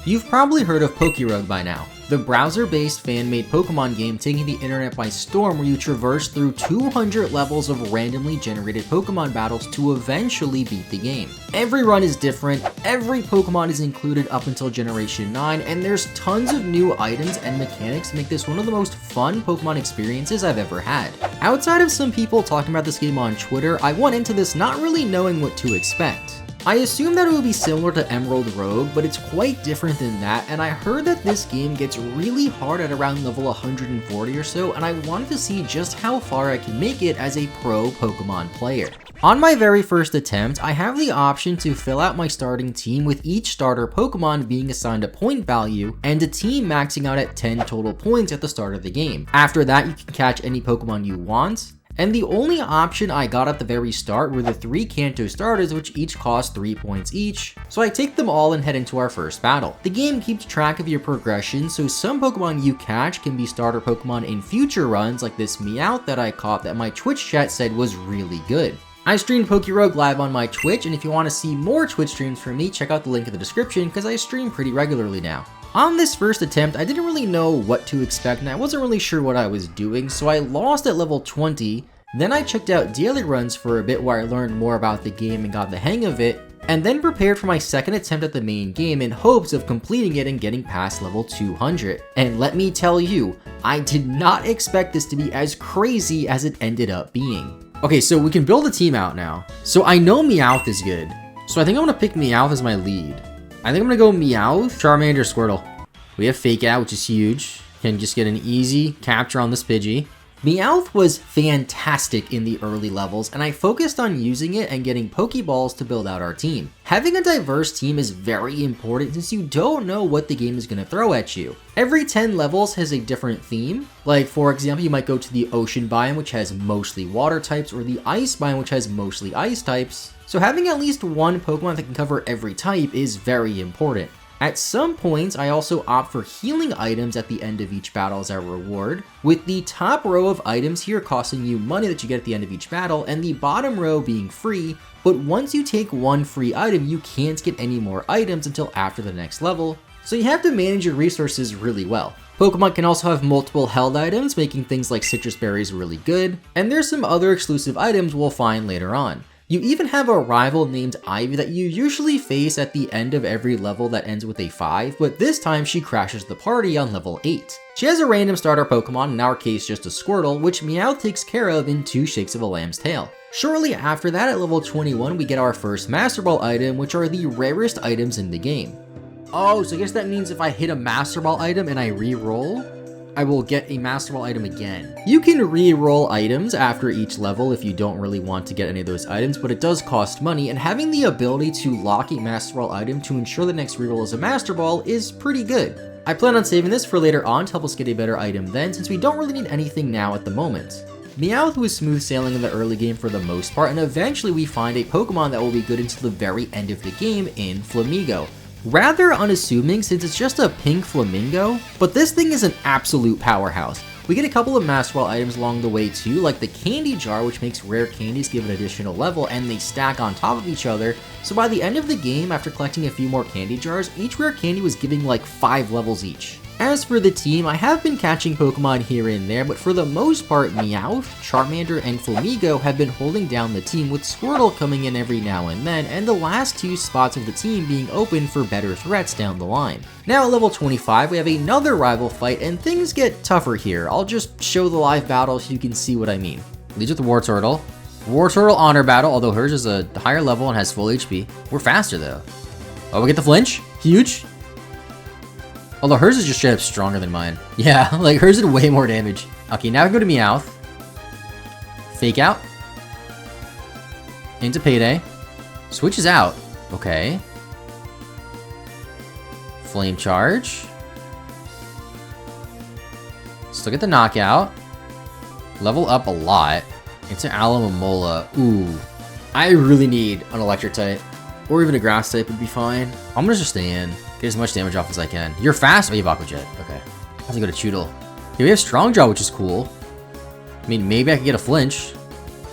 You've probably heard of PokeRogue by now, the browser-based fan-made Pokemon game taking the internet by storm where you traverse through 200 levels of randomly generated Pokemon battles to eventually beat the game. Every run is different, every Pokemon is included up until Generation 9, and there's tons of new items and mechanics to make this one of the most fun Pokemon experiences I've ever had. Outside of some people talking about this game on Twitter, I went into this not really knowing what to expect. I assumed that it would be similar to Emerald Rogue, but it's quite different than that, and I heard that this game gets really hard at around level 140 or so, and I wanted to see just how far I can make it as a pro Pokemon player. On my very first attempt, I have the option to fill out my starting team with each starter Pokemon being assigned a point value, and a team maxing out at 10 total points at the start of the game. After that, you can catch any Pokemon you want. And the only option I got at the very start were the 3 Kanto starters, which each cost 3 points each. So I take them all and head into our first battle. The game keeps track of your progression, so some Pokemon you catch can be starter Pokemon in future runs, like this Meowth that I caught that my Twitch chat said was really good. I streamed PokeRogue live on my Twitch, and if you want to see more Twitch streams from me, check out the link in the description because I stream pretty regularly now. On this first attempt, I didn't really know what to expect and I wasn't really sure what I was doing, so I lost at level 20, then I checked out daily runs for a bit where I learned more about the game and got the hang of it, and then prepared for my second attempt at the main game in hopes of completing it and getting past level 200. And let me tell you, I did not expect this to be as crazy as it ended up being. Okay, so we can build a team out now. So I know Meowth is good, so I think I'm gonna pick Meowth as my lead. I think I'm gonna go Meowth, Charmander, Squirtle. We have Fake Out, which is huge. Can just get an easy capture on this Pidgey. Meowth was fantastic in the early levels, and I focused on using it and getting Pokeballs to build out our team. Having a diverse team is very important since you don't know what the game is going to throw at you. Every 10 levels has a different theme. Like, for example, you might go to the Ocean biome, which has mostly water types, or the Ice biome, which has mostly ice types. So having at least one Pokemon that can cover every type is very important. At some points, I also opt for healing items at the end of each battle as our reward, with the top row of items here costing you money that you get at the end of each battle, and the bottom row being free, but once you take one free item, you can't get any more items until after the next level, so you have to manage your resources really well. Pokemon can also have multiple held items, making things like citrus berries really good, and there's some other exclusive items we'll find later on. You even have a rival named Ivy that you usually face at the end of every level that ends with a 5, but this time she crashes the party on level 8. She has a random starter Pokemon, in our case just a Squirtle, which Meowth takes care of in 2 shakes of a lamb's tail. Shortly after that, at level 21, we get our first Master Ball item, which are the rarest items in the game. Oh, so I guess that means if I hit a Master Ball item and I re-roll, I will get a Master Ball item again. You can re-roll items after each level if you don't really want to get any of those items, but it does cost money, and having the ability to lock a Master Ball item to ensure the next reroll is a Master Ball is pretty good. I plan on saving this for later on to help us get a better item then, since we don't really need anything now at the moment. Meowth was smooth sailing in the early game for the most part, and eventually we find a Pokemon that will be good until the very end of the game in Flamigo. Rather unassuming since it's just a pink flamingo, but this thing is an absolute powerhouse. We get a couple of Master Ball items along the way too, like the Candy Jar, which makes rare candies give an additional level and they stack on top of each other, so by the end of the game, after collecting a few more candy jars, each rare candy was giving like 5 levels each. As for the team, I have been catching Pokemon here and there, but for the most part, Meowth, Charmander, and Flamigo have been holding down the team, with Squirtle coming in every now and then, and the last 2 spots of the team being open for better threats down the line. Now at level 25, we have another rival fight, and things get tougher here. I'll just show the live battle so you can see what I mean. Leads with the Wartortle. Wartortle honor battle, although hers is a higher level and has full HP. We're faster though. Oh, we get the flinch. Huge. Although hers is just straight up stronger than mine. Yeah, like hers did way more damage. Okay, now we go to Meowth. Fake Out. Into Payday. Switches out. Okay. Flame Charge. Still get the knockout. Level up a lot. Into Alomomola. Ooh. I really need an electric type. Or even a grass type would be fine. I'm gonna just stay in. Get as much damage off as I can. You're fast? Oh, you have Aqua Jet. Okay. I have to go to Choodle. Yeah, we have Strong Jaw, which is cool. I mean, maybe I could get a flinch.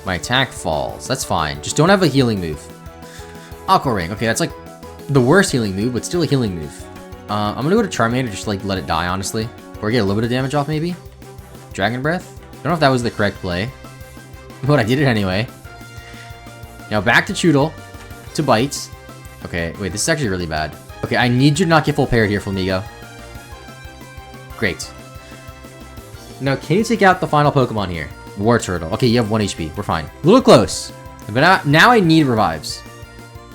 My attack falls. That's fine. Just don't have a healing move. Aqua Ring. Okay, that's like the worst healing move, but still a healing move. I'm gonna go to Charmander just to, like, let it die, honestly. Or get a little bit of damage off, maybe? Dragon Breath? Don't know if that was the correct play. But I did it anyway. Now back to Choodle. To Bites. Okay, wait, this is actually really bad. Okay, I need you to not get full parried here, Flamigo. Great. Now, can you take out the final Pokemon here? War Turtle. Okay, you have 1 HP. We're fine. A little close. But now I need revives.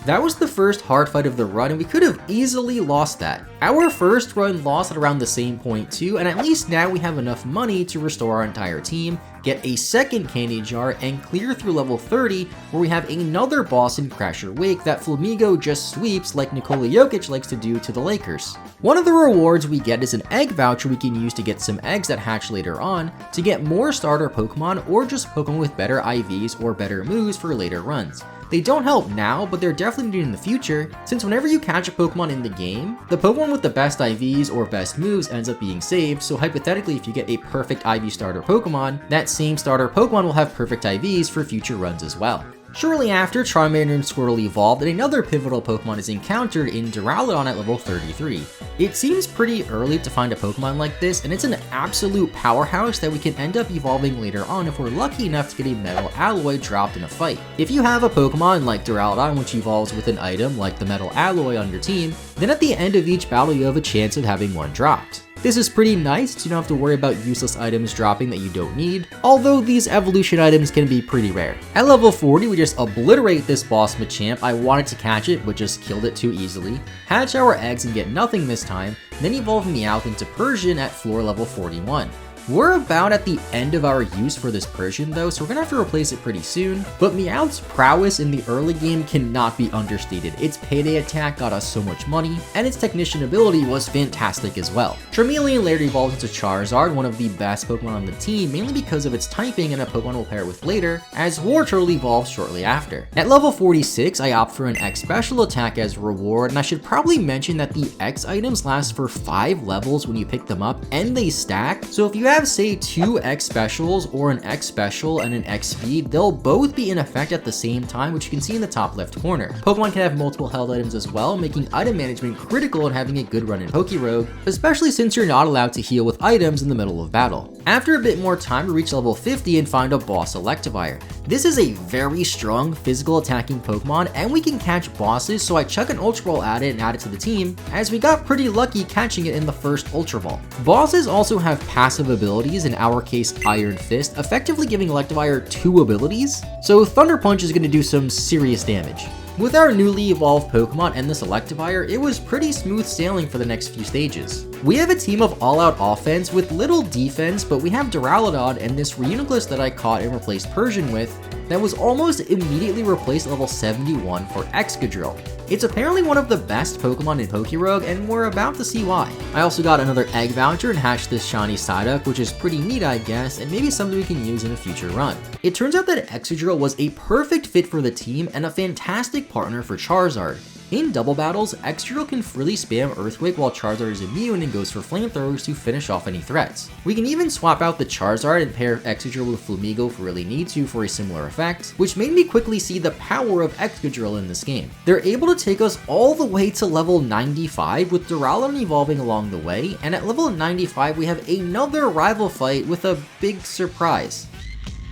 That was the first hard fight of the run, and we could have easily lost that. Our first run lost at around the same point too, and at least now we have enough money to restore our entire team, get a second candy jar, and clear through level 30, where we have another boss in Crasher Wake that Flamigo just sweeps like Nikola Jokic likes to do to the Lakers. One of the rewards we get is an egg voucher we can use to get some eggs that hatch later on, to get more starter Pokemon or just Pokemon with better IVs or better moves for later runs. They don't help now, but they're definitely needed in the future, since whenever you catch a Pokemon in the game, the Pokemon with the best IVs or best moves ends up being saved, so hypothetically if you get a perfect IV starter Pokemon, that same starter Pokemon will have perfect IVs for future runs as well. Shortly after, Charmander and Squirtle evolved, and another pivotal Pokemon is encountered in Duraludon at level 33. It seems pretty early to find a Pokemon like this, and it's an absolute powerhouse that we can end up evolving later on if we're lucky enough to get a metal alloy dropped in a fight. If you have a Pokemon like Duraludon which evolves with an item like the metal alloy on your team, then at the end of each battle you have a chance of having one dropped. This is pretty nice, so you don't have to worry about useless items dropping that you don't need, although these evolution items can be pretty rare. At level 40, we just obliterate this boss Machamp. I wanted to catch it, but just killed it too easily. Hatch our eggs and get nothing this time, then evolve Meowth into Persian at floor level 41. We're about at the end of our use for this Persian though, so we're gonna have to replace it pretty soon, but Meowth's prowess in the early game cannot be understated. Its payday attack got us so much money, and its technician ability was fantastic as well. Charmeleon later evolved into Charizard, one of the best Pokemon on the team, mainly because of its typing and a Pokemon we'll pair it with later, as War Turtle evolves shortly after. At level 46, I opt for an X special attack as reward, and I should probably mention that the X items last for 5 levels when you pick them up, and they stack, so if you have say 2 X specials or an X special and an X speed, they'll both be in effect at the same time, which you can see in the top left corner. Pokemon can have multiple held items as well, making item management critical in having a good run in PokeRogue, especially since you're not allowed to heal with items in the middle of battle. After a bit more time, we reach level 50 and find a boss Electivire. This is a very strong physical attacking Pokemon, and we can catch bosses, so I chuck an Ultra Ball at it and add it to the team, as we got pretty lucky catching it in the first Ultra Ball. Bosses also have passive abilities, in our case Iron Fist, effectively giving Electivire 2 abilities, so Thunder Punch is going to do some serious damage. With our newly evolved Pokemon and this Electivire, it was pretty smooth sailing for the next few stages. We have a team of all-out offense with little defense, but we have Duraludon and this Reuniclus that I caught and replaced Persian with that was almost immediately replaced at level 71 for Excadrill. It's apparently one of the best Pokemon in PokeRogue, and we're about to see why. I also got another egg voucher and hatched this shiny Psyduck, which is pretty neat I guess, and maybe something we can use in a future run. It turns out that Excadrill was a perfect fit for the team and a fantastic partner for Charizard. In double battles, Excadrill can freely spam Earthquake while Charizard is immune and goes for flamethrowers to finish off any threats. We can even swap out the Charizard and pair Excadrill with Flamigo if we really need to for a similar effect, which made me quickly see the power of Excadrill in this game. They're able to take us all the way to level 95 with Duraludon evolving along the way, and at level 95 we have another rival fight with a big surprise.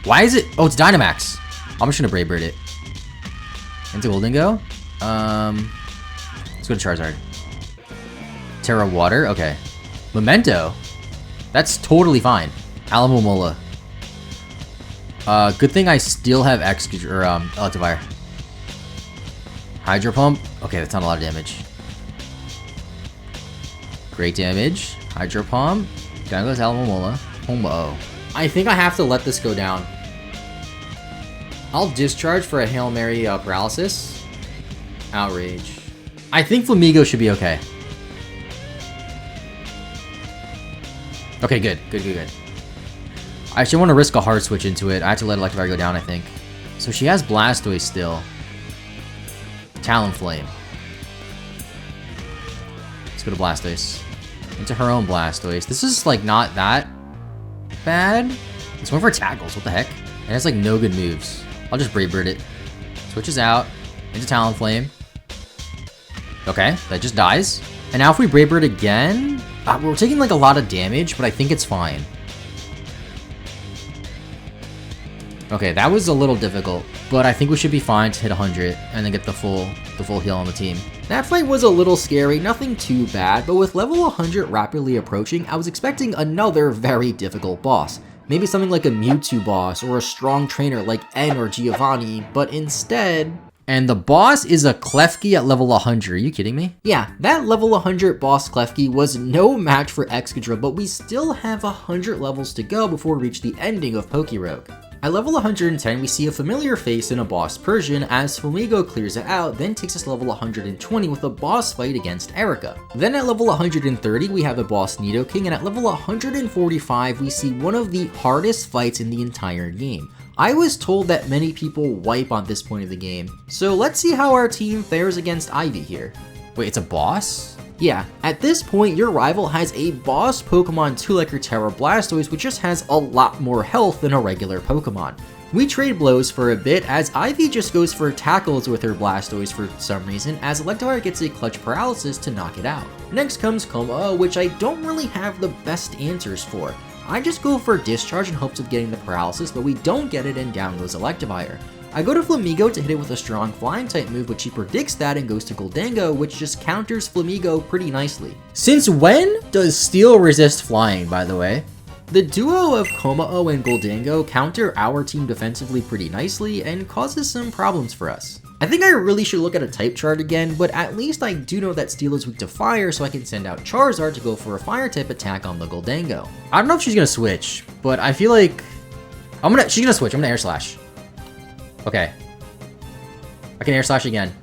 Why is it? Oh, it's Dynamax. I'm just gonna Brave Bird it. Into Golden Go? Let's go to Charizard. Terra Water, okay. Memento? That's totally fine. Alamomola. Good thing I still have Electivire. Hydro Pump? Okay, that's not a lot of damage. Great damage. Hydro Pump. Down goes Alamomola. Homo. I think I have to let this go down. I'll Discharge for a Hail Mary Paralysis. Outrage. I think Flamigo should be okay. Okay, good. I actually want to risk a hard switch into it. I have to let Electivire go down, I think. So she has Blastoise still. Talonflame. Let's go to Blastoise. Into her own Blastoise. This is like not that bad. It's one for tackles, what the heck? And it's like no good moves. I'll just Brave Bird it. Switches out into Talonflame. Okay, that just dies. And now if we Brave Bird again, we're taking like a lot of damage, but I think it's fine. Okay, that was a little difficult, but I think we should be fine to hit 100 and then get the full heal on the team. That fight was a little scary, nothing too bad, but with level 100 rapidly approaching, I was expecting another very difficult boss. Maybe something like a Mewtwo boss or a strong trainer like N or Giovanni, but instead... And the boss is a Klefki at level 100, are you kidding me? Yeah, that level 100 boss Klefki was no match for Excadrill, but we still have 100 levels to go before we reach the ending of PokeRogue. At level 110, we see a familiar face in a boss Persian as Flamigo clears it out, then takes us level 120 with a boss fight against Erica. Then at level 130, we have the boss Nidoking, and at level 145, we see one of the hardest fights in the entire game. I was told that many people wipe on this point of the game, so let's see how our team fares against Ivy here. Wait, it's a boss? Yeah, at this point, your rival has a boss Pokemon too like your Terra Blastoise, which just has a lot more health than a regular Pokemon. We trade blows for a bit as Ivy just goes for tackles with her Blastoise for some reason, as Electivire gets a clutch paralysis to knock it out. Next comes Como, which I don't really have the best answers for. I just go for discharge in hopes of getting the paralysis, but we don't get it and down goes Electivire. I go to Flamigo to hit it with a strong flying type move, but she predicts that and goes to Goldango, which just counters Flamigo pretty nicely. Since when does Steel resist flying, by the way? The duo of Como and Goldango counter our team defensively pretty nicely and causes some problems for us. I think I really should look at a type chart again, but at least I do know that Steel is weak to fire, so I can send out Charizard to go for a fire type attack on the Goldango. I don't know if she's gonna switch, but I feel like she's gonna switch. I'm gonna Air Slash. Okay. I can Air Slash again.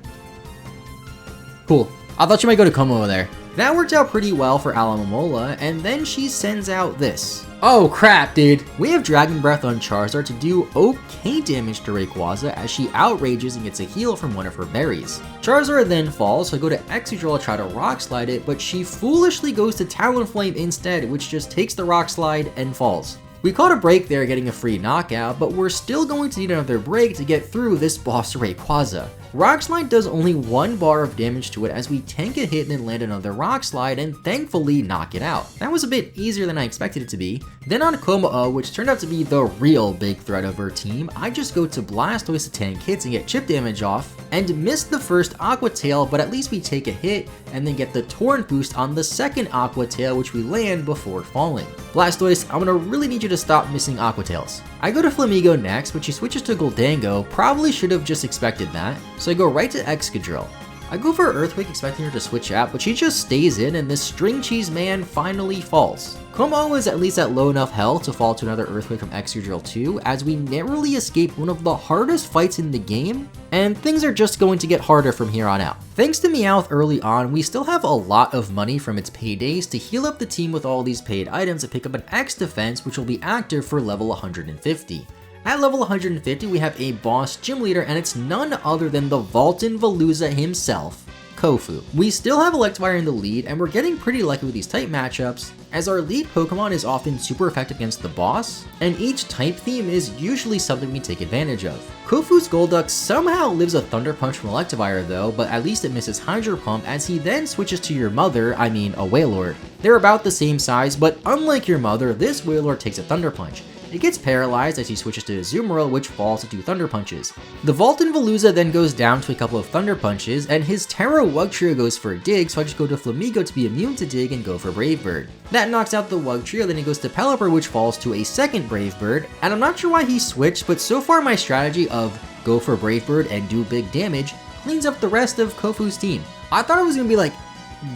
Cool. I thought she might go to Como there. That worked out pretty well for Alomomola, and then she sends out this. Oh crap, dude. We have Dragon Breath on Charizard to do okay damage to Rayquaza as she outrages and gets a heal from one of her berries. Charizard then falls, so I go to Excadrill to try to Rock Slide it, but she foolishly goes to Talonflame instead, which just takes the Rock Slide and falls. We caught a break there getting a free knockout, but we're still going to need another break to get through this boss Rayquaza. Rock Slide does only 1 bar of damage to it as we tank a hit and then land another Rock Slide and thankfully knock it out. That was a bit easier than I expected it to be. Then on Como, which turned out to be the real big threat of her team, I just go to Blastoise to tank hits and get chip damage off, and miss the first Aqua Tail, but at least we take a hit and then get the Torrent boost on the second Aqua Tail, which we land before falling. Blastoise, I'm gonna really need you to stop missing Aqua Tails. I go to Flamigo next, but she switches to Goldango, probably should have just expected that, so I go right to Excadrill. I go for Earthquake expecting her to switch out, but she just stays in and this string cheese man finally falls. Como is at least at low enough health to fall to another Earthquake from Excadrill too, as we narrowly escape one of the hardest fights in the game, and things are just going to get harder from here on out. Thanks to Meowth early on, we still have a lot of money from its paydays to heal up the team with all these paid items and pick up an X defense, which will be active for level 150. At level 150, we have a boss gym leader, and it's none other than the Vaultin Veluza himself, Kofu. We still have Electivire in the lead, and we're getting pretty lucky with these type matchups, as our lead Pokemon is often super effective against the boss, and each type theme is usually something we take advantage of. Kofu's Golduck somehow lives a Thunder Punch from Electivire though, but at least it misses Hydro Pump as he then switches to your mother, I mean a Wailord. They're about the same size, but unlike your mother, this Wailord takes a Thunder Punch. It gets paralyzed as he switches to Azumarill, which falls to 2 Thunder Punches. The Vaultin Veluza then goes down to a couple of Thunder Punches, and his Terra Wugtrio goes for a Dig, so I just go to Flamigo to be immune to Dig and go for Brave Bird. That knocks out the Wugtrio, then he goes to Pelipper, which falls to a second Brave Bird, and I'm not sure why he switched, but so far my strategy of go for Brave Bird and do big damage cleans up the rest of Kofu's team. I thought it was gonna be like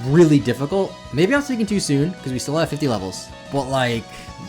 really difficult. Maybe I'm thinking too soon, because we still have 50 levels, but like,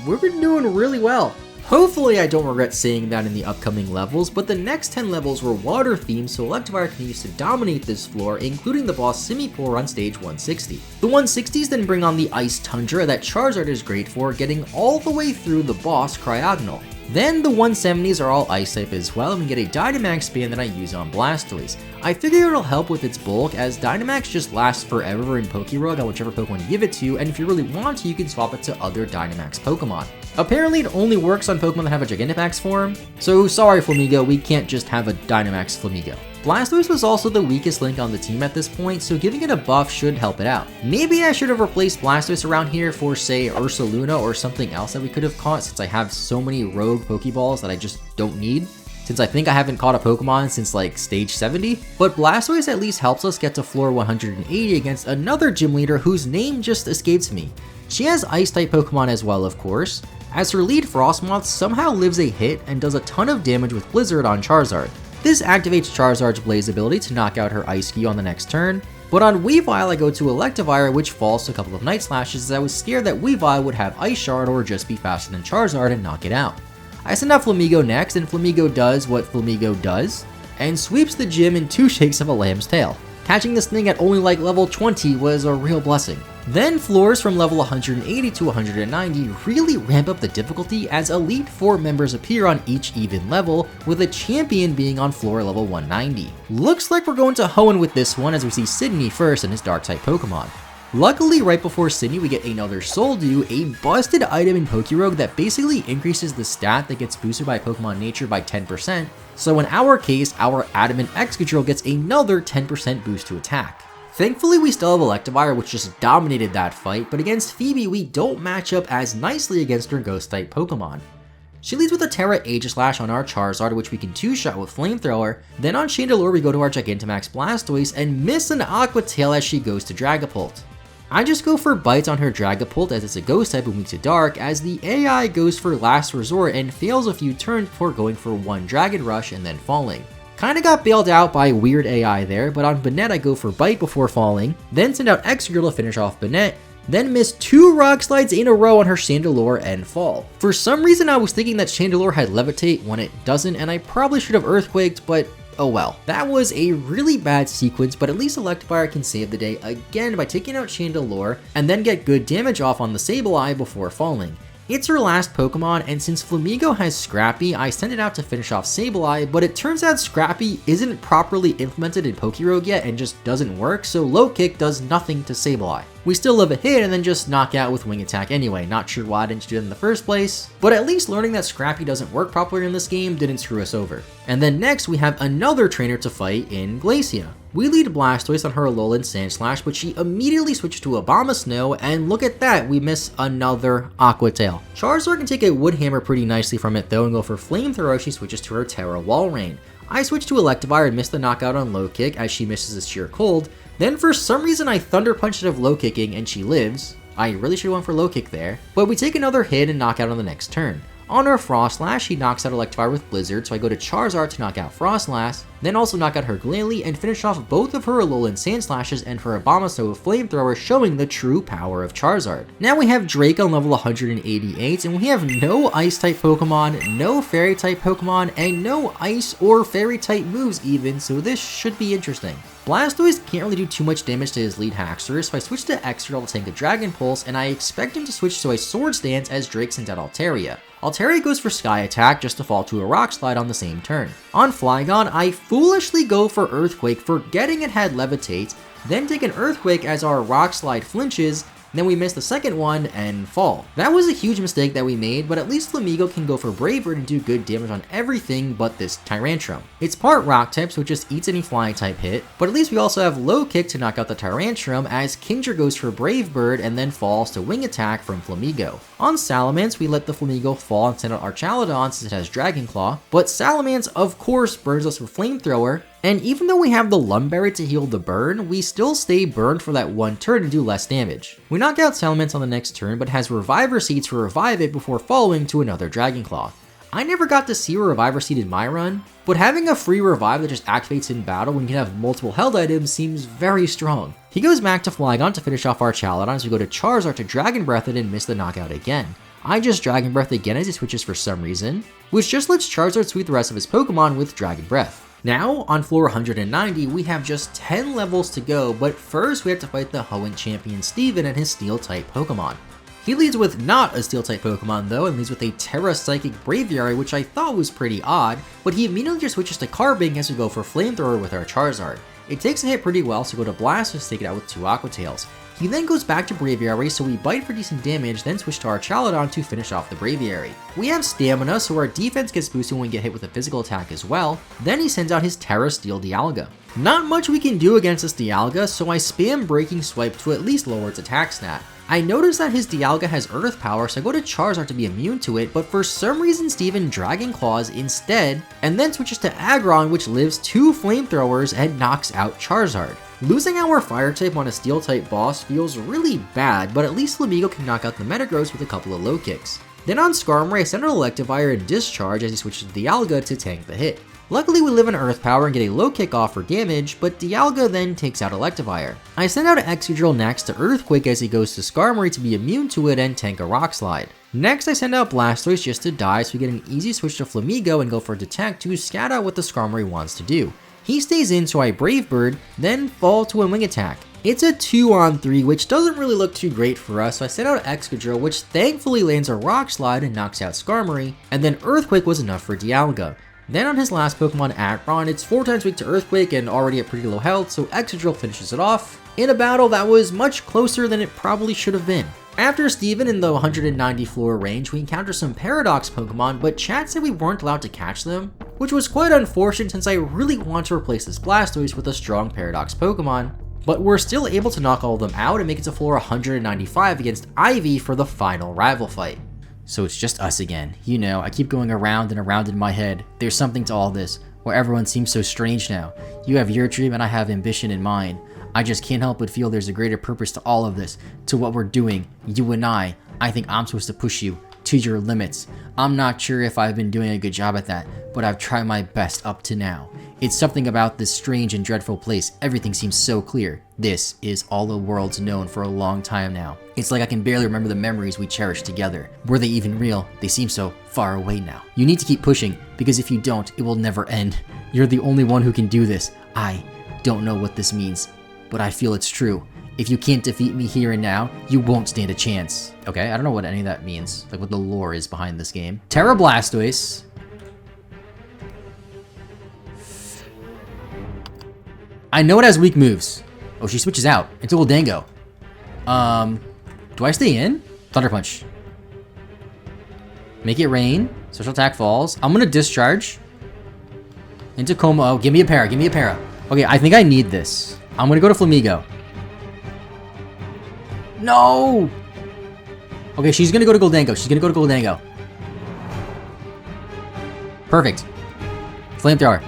we've been doing really well. Hopefully I don't regret saying that in the upcoming levels, but the next 10 levels were water themed, so Electivire continues to dominate this floor, including the boss Simipour on stage 160. The 160s then bring on the Ice Tundra that Charizard is great for, getting all the way through the boss Cryogonal. Then the 170s are all Ice type as well, and we get a Dynamax Band that I use on Blastoise. I figure it'll help with its bulk, as Dynamax just lasts forever in PokeRogue on whichever Pokemon you give it to, and if you really want to, you can swap it to other Dynamax Pokemon. Apparently it only works on Pokemon that have a Gigantamax form, so sorry Flamigo, we can't just have a Dynamax Flamigo. Blastoise was also the weakest link on the team at this point, so giving it a buff should help it out. Maybe I should have replaced Blastoise around here for, say, Ursaluna or something else that we could have caught, since I have so many rogue Pokeballs that I just don't need, since I think I haven't caught a Pokemon since like stage 70. But Blastoise at least helps us get to floor 180 against another gym leader whose name just escapes me. She has Ice-type Pokemon as well, of course, as her lead Frostmoth somehow lives a hit and does a ton of damage with Blizzard on Charizard. This activates Charizard's Blaze ability to knock out her Ice Q on the next turn, but on Weavile I go to Electivire, which falls to a couple of Night Slashes as I was scared that Weavile would have Ice Shard or just be faster than Charizard and knock it out. I send out Flamigo next, and Flamigo does what Flamigo does, and sweeps the gym in 2 shakes of a lamb's tail. Catching this thing at only like level 20 was a real blessing. Then floors from level 180 to 190 really ramp up the difficulty as Elite Four members appear on each even level, with a champion being on floor level 190. Looks like we're going to Hoenn with this one as we see Sydney first and his Dark-type Pokemon. Luckily, right before Sydney, we get another Soul Dew, a busted item in PokeRogue that basically increases the stat that gets boosted by Pokemon Nature by 10%, so in our case, our Adamant Excadrill gets another 10% boost to attack. Thankfully, we still have Electivire, which just dominated that fight, but against Phoebe, we don't match up as nicely against her Ghost-type Pokemon. She leads with a Terra Aegislash on our Charizard, which we can 2-shot with Flamethrower. Then on Chandelure, we go to our Gigantamax Blastoise and miss an Aqua Tail as she goes to Dragapult. I just go for Bites on her Dragapult as it's a Ghost type and weak to Dark, as the AI goes for Last Resort and fails a few turns before going for one Dragon Rush and then falling. Kinda got bailed out by weird AI there, but on Banette I go for Bite before falling, then send out Excadrill to finish off Banette, then miss 2 Rock Slides in a row on her Chandelure and fall. For some reason I was thinking that Chandelure had Levitate when it doesn't, and I probably should have Earthquaked, but oh well. That was a really bad sequence, but at least Electivire can save the day again by taking out Chandelure and then get good damage off on the Sableye before falling. It's her last Pokemon, and since Flamigo has Scrappy, I send it out to finish off Sableye, but it turns out Scrappy isn't properly implemented in PokeRogue yet and just doesn't work, so Low Kick does nothing to Sableye. We still live a hit and then just knock out with Wing Attack anyway. Not sure why I didn't do it in the first place, but at least learning that Scrappy doesn't work properly in this game didn't screw us over. And then next we have another trainer to fight in Glacia. We lead Blastoise on her Alolan Sandslash, but she immediately switches to Abomasnow, and look at that, we miss another Aqua Tail. Charizard can take a Wood Hammer pretty nicely from it though and go for Flamethrower as she switches to her Terra Walrein. I switch to Electivire and miss the knockout on Low Kick as she misses a Sheer Cold. Then for some reason I Thunder Punch it of Low Kicking and she lives. I really should have went for Low Kick there, but we take another hit and knock out on the next turn. On her Frostlash, he knocks out Electivire with Blizzard, so I go to Charizard to knock out Frostlash, then also knock out her Glalie and finish off both of her Alolan Sandslashes and her Abomasnow with Flamethrower, showing the true power of Charizard. Now we have Drake on level 188, and we have no Ice-type Pokemon, no Fairy-type Pokemon, and no Ice or Fairy-type moves even, so this should be interesting. Blastoise can't really do too much damage to his lead Haxorus, so I switch to Excadrill to tank a Dragon Pulse, and I expect him to switch to a Swords Dance as Drake sends out Altaria. Altaria goes for Sky Attack just to fall to a Rock Slide on the same turn. On Flygon, I foolishly go for Earthquake, forgetting it had Levitate, then take an Earthquake as our Rock Slide flinches, then we miss the second one and fall. That was a huge mistake that we made, but at least Flamigo can go for Brave Bird and do good damage on everything but this Tyrantrum. It's part Rock type, so it just eats any Flying type hit, but at least we also have Low Kick to knock out the Tyrantrum as Kingdra goes for Brave Bird and then falls to Wing Attack from Flamigo. On Salamence, we let the Flamigo fall and send out Archaludon since it has Dragon Claw, but Salamence of course burns us with Flamethrower, and even though we have the Lumberry to heal the burn, we still stay burned for that one turn and do less damage. We knock out Salamence on the next turn, but has Reviver Seeds to revive it before following to another Dragon Claw. I never got to see a Reviver Seed in my run, but having a free revive that just activates in battle when you can have multiple held items seems very strong. He goes back to Flygon to finish off our Archaludon as we go to Charizard to Dragon Breath it and miss the knockout again. I just Dragon Breath again as he switches for some reason, which just lets Charizard sweep the rest of his Pokemon with Dragon Breath. Now, on floor 190, we have just 10 levels to go, but first we have to fight the Hoenn champion Steven and his Steel-type Pokemon. He leads with not a Steel-type Pokemon though, and leads with a Terra Psychic Braviary, which I thought was pretty odd, but he immediately just switches to Carbink as we go for Flamethrower with our Charizard. It takes a hit pretty well, so go to Blastoise to take it out with 2 Aqua Tails. He then goes back to Braviary, so we bite for decent damage, then switch to our Chaladon to finish off the Braviary. We have Stamina, so our defense gets boosted when we get hit with a physical attack as well. Then he sends out his Terra Steel Dialga. Not much we can do against this Dialga, so I spam Breaking Swipe to at least lower its attack stat. I notice that his Dialga has Earth Power, so I go to Charizard to be immune to it, but for some reason Steven Dragon Claws instead, and then switches to Aggron, which lives 2 Flamethrowers and knocks out Charizard. Losing our Fire type on a Steel type boss feels really bad, but at least Flamigo can knock out the Metagross with a couple of low kicks. Then on Skarmory, I send out Electivire and Discharge as he switches to Dialga to tank the hit. Luckily we live in Earth Power and get a low kick off for damage, but Dialga then takes out Electivire. I send out Excadrill next to Earthquake as he goes to Skarmory to be immune to it and tank a Rock Slide. Next I send out Blastoise just to die, so we get an easy switch to Flamigo and go for Detect to scat out what the Skarmory wants to do. He stays in, so I Brave Bird, then fall to a Wing Attack. It's a 2-on-3, which doesn't really look too great for us, so I send out Excadrill, which thankfully lands a Rock Slide and knocks out Skarmory, and then Earthquake was enough for Dialga. Then on his last Pokemon, Aggron, it's 4 times weak to Earthquake and already at pretty low health, so Excadrill finishes it off in a battle that was much closer than it probably should have been. After Steven in the 190 floor range, we encounter some Paradox Pokemon, but chat said we weren't allowed to catch them, which was quite unfortunate since I really want to replace this Blastoise with a strong Paradox Pokemon. But we're still able to knock all of them out and make it to floor 195 against Ivy for the final rival fight. So it's just us again. You know, I keep going around and around in my head. There's something to all this, where everyone seems so strange now. You have your dream and I have ambition in mine. I just can't help but feel there's a greater purpose to all of this, to what we're doing, you and I. I think I'm supposed to push you to your limits. I'm not sure if I've been doing a good job at that, but I've tried my best up to now. It's something about this strange and dreadful place. Everything seems so clear. This is all the world's known for a long time now. It's like I can barely remember the memories we cherished together. Were they even real? They seem so far away now. You need to keep pushing, because if you don't, it will never end. You're the only one who can do this. I don't know what this means, but I feel it's true. If you can't defeat me here and now, you won't stand a chance. Okay, I don't know what any of that means, like what the lore is behind this game. Terra Blastoise. I know it has weak moves. Oh, she switches out into Goldango. Do I stay in? Thunder Punch. Make it rain. Special attack falls. I'm gonna discharge. Into Coma. Oh, give me a para. Give me a para. Okay, I think I need this. I'm gonna go to Flamigo. No! Okay, she's gonna go to Goldango. She's gonna go to Goldango. Perfect. Flamethrower.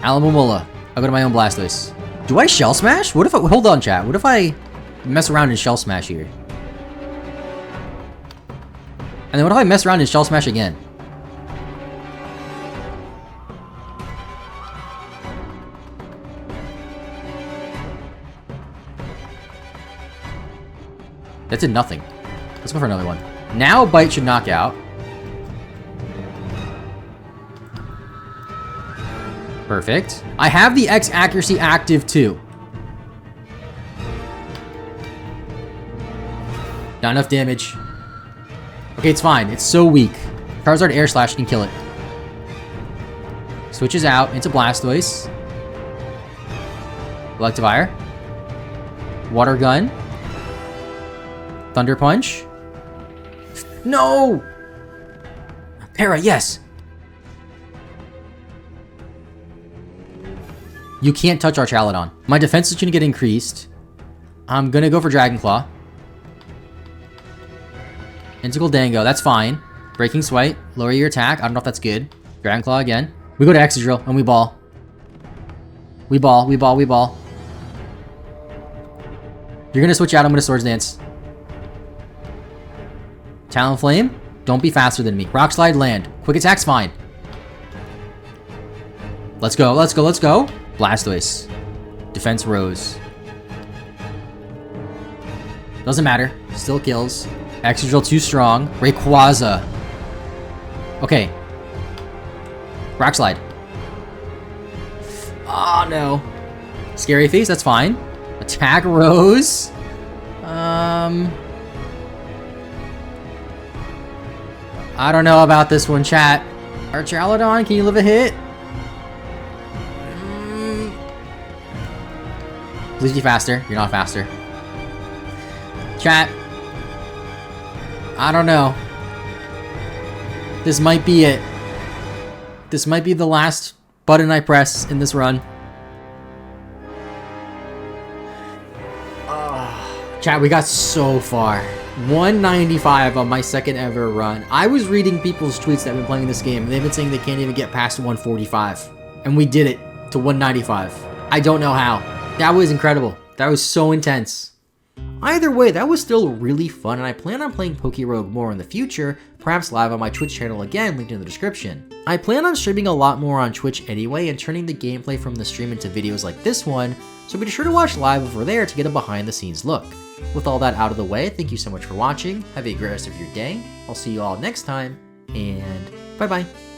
Alamomola. I'll go to my own Blastoise. Do I Shell Smash? What if I... Hold on, chat. What if I mess around and Shell Smash here? And then what if I mess around and Shell Smash again? That did nothing. Let's go for another one. Now Bite should knock out. Perfect. I have the X accuracy active too. Not enough damage. Okay, it's fine. It's so weak. Charizard Air Slash can kill it. Switches out into Blastoise. Electivire. Water Gun. Thunder Punch. No! Para, yes! You can't touch our Chaladon. My defense is gonna get increased. I'm gonna go for Dragon Claw. Into Goldango, that's fine. Breaking Swipe, lower your attack. I don't know if that's good. Dragon Claw again. We go to Excadrill and we ball. We ball, we ball, we ball. You're gonna switch out, I'm gonna Swords Dance. Talonflame, don't be faster than me. Rock Slide, land. Quick attack's fine. Let's go, let's go, let's go. Blastoise. Defense rose. Doesn't matter. Still kills. Excadrill too strong. Rayquaza. Okay. Rock Slide. Oh no. Scary Face, that's fine. Attack Rose. I don't know about this one, chat. Archaladon, can you live a hit? Please be faster. You're not faster. Chat. I don't know. This might be it. This might be the last button I press in this run. Chat, we got so far. 195 on my second ever run. I was reading people's tweets that have been playing this game, and they've been saying they can't even get past 145. And we did it to 195. I don't know how. That was incredible. That was so intense. Either way, that was still really fun, and I plan on playing PokeRogue more in the future, perhaps live on my Twitch channel again, linked in the description. I plan on streaming a lot more on Twitch anyway, and turning the gameplay from the stream into videos like this one, so be sure to watch live over there to get a behind the scenes look. With all that out of the way, thank you so much for watching, have a great rest of your day, I'll see you all next time, and bye bye.